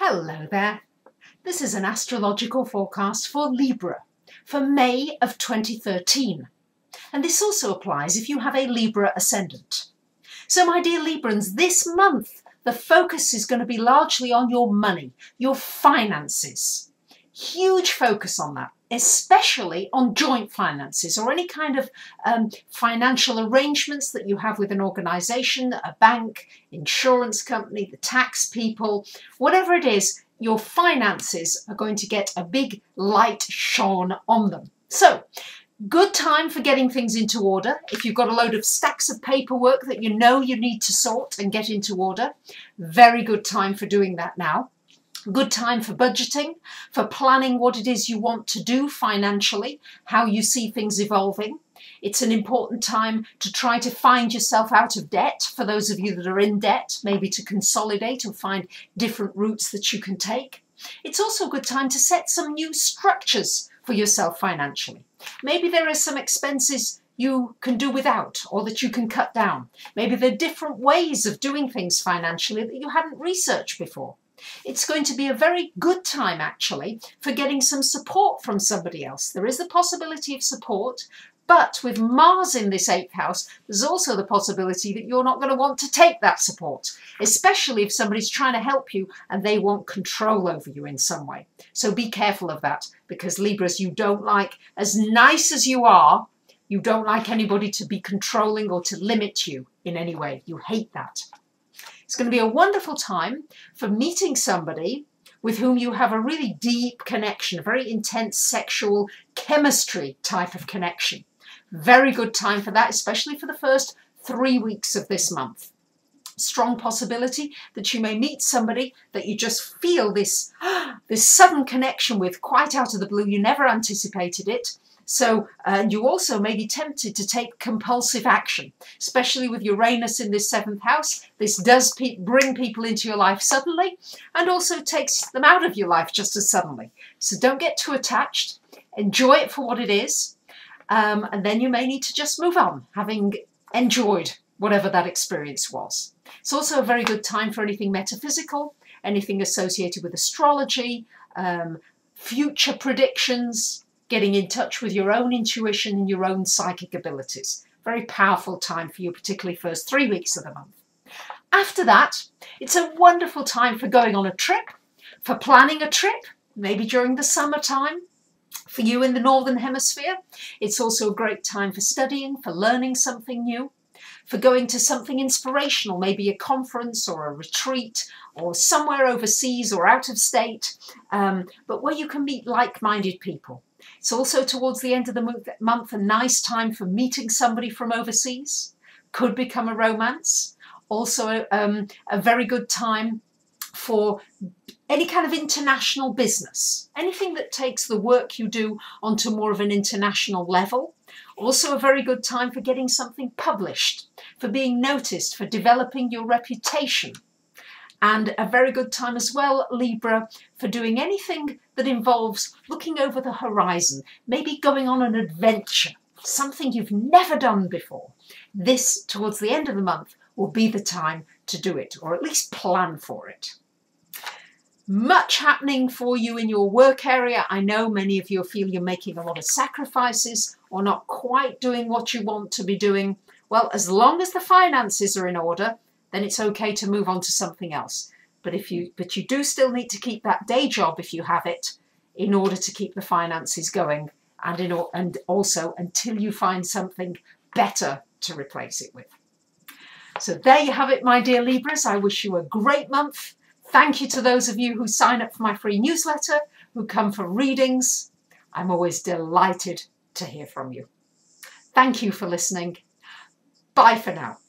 Hello there. This is an astrological forecast for Libra for May of 2013. And this also applies if you have a Libra ascendant. So my dear Librans, this month the focus is going to be largely on your money, your finances. Huge focus on that, especially on joint finances or any kind of financial arrangements that you have with an organisation, a bank, insurance company, the tax people, whatever it is, your finances are going to get a big light shone on them. So, good time for getting things into order. If you've got a load of stacks of paperwork that you know you need to sort and get into order, very good time for doing that now. Good time for budgeting, for planning what it is you want to do financially, how you see things evolving. It's an important time to try to find yourself out of debt, for those of you that are in debt, maybe to consolidate or find different routes that you can take. It's also a good time to set some new structures for yourself financially. Maybe there are some expenses you can do without or that you can cut down. Maybe there are different ways of doing things financially that you hadn't researched before. It's going to be a very good time, actually, for getting some support from somebody else. There is the possibility of support, but with Mars in this 8th house, there's also the possibility that you're not going to want to take that support, especially if somebody's trying to help you and they want control over you in some way. So be careful of that, because Libras, you don't like, as nice as you are, you don't like anybody to be controlling or to limit you in any way. You hate that. It's going to be a wonderful time for meeting somebody with whom you have a really deep connection, a very intense sexual chemistry type of connection. Very good time for that, especially for the first 3 weeks of this month. Strong possibility that you may meet somebody that you just feel this sudden connection with quite out of the blue. You never anticipated it. So you also may be tempted to take compulsive action, especially with Uranus in this 7th house. This does bring people into your life suddenly and also takes them out of your life just as suddenly. So don't get too attached. Enjoy it for what it is. And then you may need to just move on, having enjoyed whatever that experience was. It's also a very good time for anything metaphysical, anything associated with astrology, future predictions, getting in touch with your own intuition and your own psychic abilities. Very powerful time for you, particularly first 3 weeks of the month. After that, it's a wonderful time for going on a trip, for planning a trip, maybe during the summertime. For you in the Northern Hemisphere, it's also a great time for studying, for learning something new, for going to something inspirational, maybe a conference or a retreat or somewhere overseas or out of state, but where you can meet like-minded people. It's also towards the end of the month a nice time for meeting somebody from overseas. Could become a romance. Also a very good time for any kind of international business. Anything that takes the work you do onto more of an international level. Also a very good time for getting something published, for being noticed, for developing your reputation. And a very good time as well, Libra, for doing anything that involves looking over the horizon, maybe going on an adventure, something you've never done before. This, towards the end of the month, will be the time to do it, or at least plan for it. Much happening for you in your work area. I know many of you feel you're making a lot of sacrifices or not quite doing what you want to be doing. Well, as long as the finances are in order, then it's okay to move on to something else. But you do still need to keep that day job if you have it in order to keep the finances going and also until you find something better to replace it with. So there you have it, my dear Libras. I wish you a great month. Thank you to those of you who sign up for my free newsletter, who come for readings. I'm always delighted to hear from you. Thank you for listening. Bye for now.